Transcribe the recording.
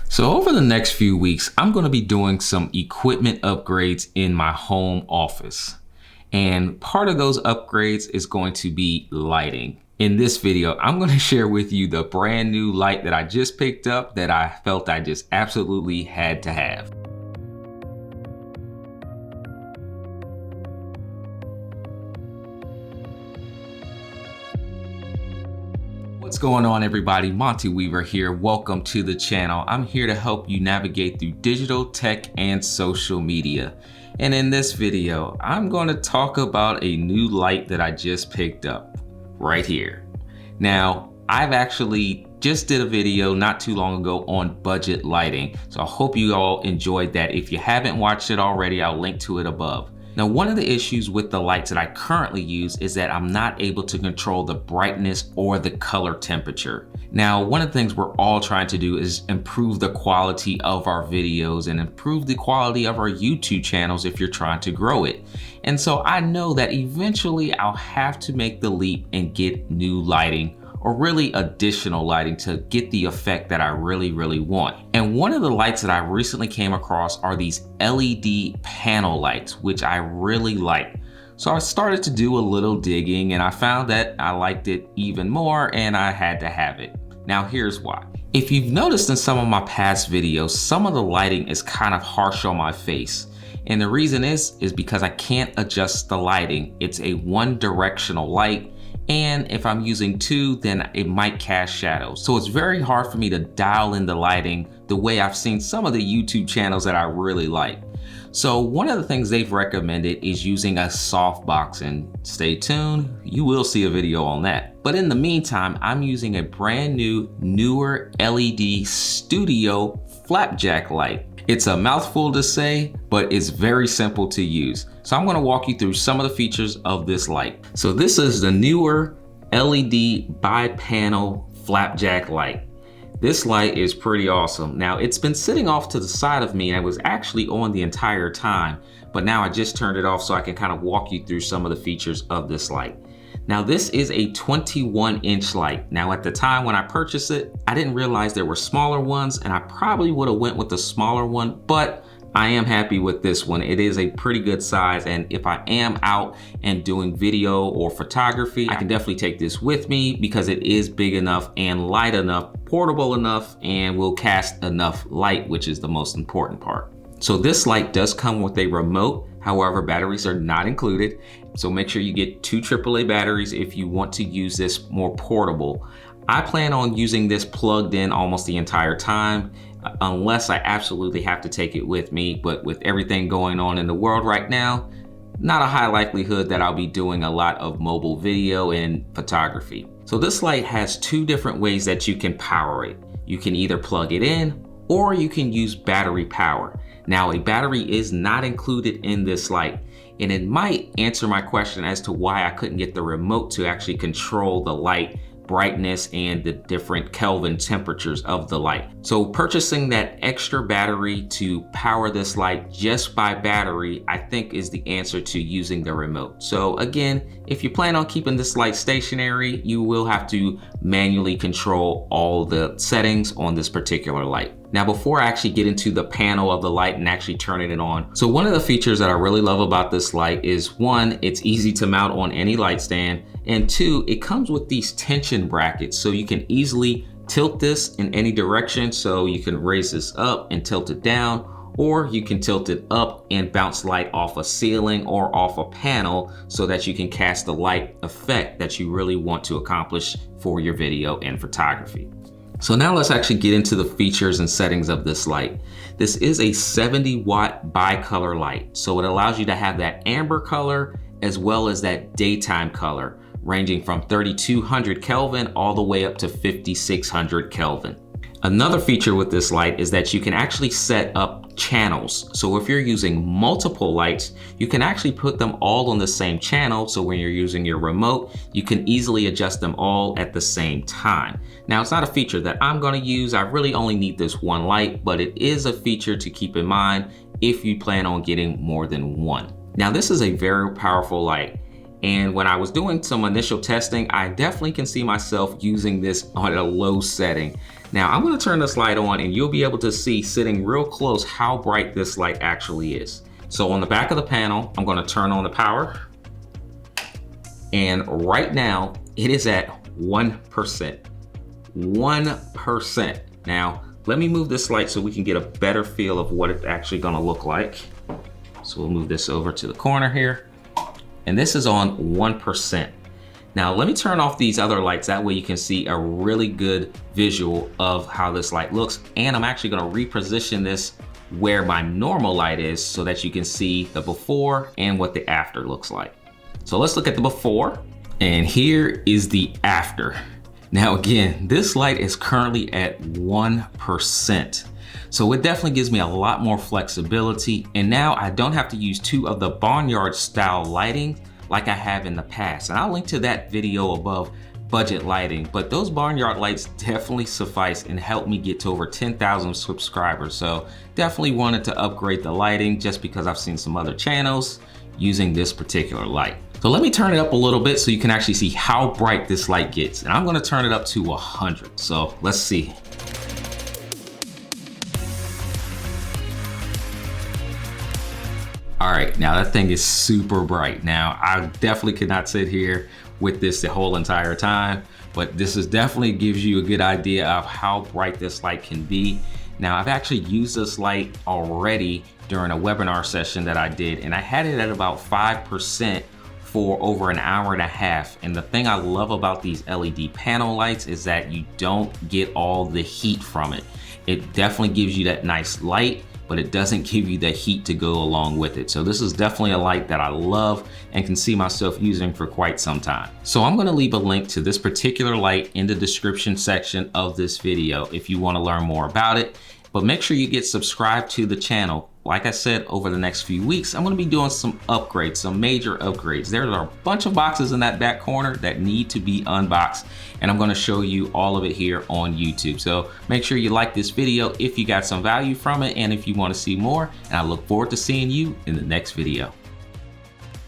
So over the next few weeks, I'm going to be doing some equipment upgrades in my home office. And part of those upgrades is going to be lighting. In this video, I'm going to share with you the brand new light that I just picked up that I felt I just absolutely had to have. What's going on, everybody? Monte Weaver here. Welcome to the channel. I'm here to help you navigate through digital, tech, and social media. And in this video, I'm going to talk about a new light that I just picked up right here. Now, I've actually just did a video not too long ago on budget lighting. So I hope you all enjoyed that. If you haven't watched it already, I'll link to it above. Now, one of the issues with the lights that I currently use is that I'm not able to control the brightness or the color temperature. Now, one of the things we're all trying to do is improve the quality of our videos and improve the quality of our YouTube channels if you're trying to grow it. And so I know that eventually I'll have to make the leap and get new lighting, or really additional lighting, to get the effect that I really want. And one of the lights that I recently came across are these LED panel lights, which I really like. So I started to do a little digging and I found that I liked it even more and I had to have it. Now here's why. If you've noticed in some of my past videos, some of the lighting is kind of harsh on my face. And the reason is because I can't adjust the lighting. It's a one-directional light. And if I'm using two, then it might cast shadows. So it's very hard for me to dial in the lighting the way I've seen some of the YouTube channels that I really like. So one of the things they've recommended is using a softbox, and stay tuned, you will see a video on that. But in the meantime, I'm using a brand new Neewer LED Studio FlapJack light. It's a mouthful to say, but it's very simple to use. So I'm gonna walk you through some of the features of this light. So this is the Neewer LED bi-panel FlapJack light. This light is pretty awesome. Now, it's been sitting off to the side of me and it was actually on the entire time, but now I just turned it off so I can kind of walk you through some of the features of this light. Now, this is a 21-inch light. Now, at the time when I purchased it, I didn't realize there were smaller ones and I probably would have went with the smaller one, but I am happy with this one. It is a pretty good size, and if I am out and doing video or photography, I can definitely take this with me because it is big enough and light enough, portable enough, and will cast enough light, which is the most important part. So this light does come with a remote. However, batteries are not included. So make sure you get two AAA batteries if you want to use this more portable. I plan on using this plugged in almost the entire time, unless I absolutely have to take it with me. But with everything going on in the world right now, not a high likelihood that I'll be doing a lot of mobile video and photography. So this light has two different ways that you can power it. You can either plug it in or you can use battery power. Now, a battery is not included in this light, and it might answer my question as to why I couldn't get the remote to actually control the light brightness and the different Kelvin temperatures of the light. So purchasing that extra battery to power this light just by battery, I think, is the answer to using the remote. So again, if you plan on keeping this light stationary, you will have to manually control all the settings on this particular light. Now, before I actually get into the panel of the light and actually turning it on, so one of the features that I really love about this light is, one, it's easy to mount on any light stand, and two, it comes with these tension brackets, so you can easily tilt this in any direction. So you can raise this up and tilt it down, or you can tilt it up and bounce light off a ceiling or off a panel so that you can cast the light effect that you really want to accomplish for your video and photography. So now let's actually get into the features and settings of this light. This is a 70-watt bi-color light. So it allows you to have that amber color as well as that daytime color, ranging from 3200 Kelvin all the way up to 5600 Kelvin. Another feature with this light is that you can actually set up channels. So if you're using multiple lights, you can actually put them all on the same channel. So when you're using your remote, you can easily adjust them all at the same time. Now, it's not a feature that I'm going to use. I really only need this one light, but it is a feature to keep in mind if you plan on getting more than one. Now, this is a very powerful light. And when I was doing some initial testing, I definitely can see myself using this on a low setting. Now I'm gonna turn this light on and you'll be able to see sitting real close how bright this light actually is. So on the back of the panel, I'm gonna turn on the power. And right now it is at 1%. 1%. Now, let me move this light so we can get a better feel of what it's actually gonna look like. So we'll move this over to the corner here. And this is on 1%. Now let me turn off these other lights. That way you can see a really good visual of how this light looks. And I'm actually gonna reposition this where my normal light is so that you can see the before and what the after looks like. So let's look at the before, and here is the after. Now again, this light is currently at 1%. So it definitely gives me a lot more flexibility. And now I don't have to use two of the barnyard style lighting like I have in the past. And I'll link to that video above, budget lighting, but those barnyard lights definitely suffice and help me get to over 10,000 subscribers. So definitely wanted to upgrade the lighting just because I've seen some other channels using this particular light. So let me turn it up a little bit so you can actually see how bright this light gets. And I'm gonna turn it up to 100. So let's see. All right, now that thing is super bright. Now, I definitely could not sit here with this the whole entire time, but this is definitely gives you a good idea of how bright this light can be. Now, I've actually used this light already during a webinar session that I did, and I had it at about 5% for over an hour and a half. And the thing I love about these LED panel lights is that you don't get all the heat from it. It definitely gives you that nice light, but it doesn't give you the heat to go along with it. So this is definitely a light that I love and can see myself using for quite some time. So I'm gonna leave a link to this particular light in the description section of this video if you wanna learn more about it. But make sure you get subscribed to the channel. Like I said, over the next few weeks, I'm gonna be doing some upgrades, some major upgrades. There are a bunch of boxes in that back corner that need to be unboxed, and I'm gonna show you all of it here on YouTube. So make sure you like this video if you got some value from it and if you wanna see more, and I look forward to seeing you in the next video.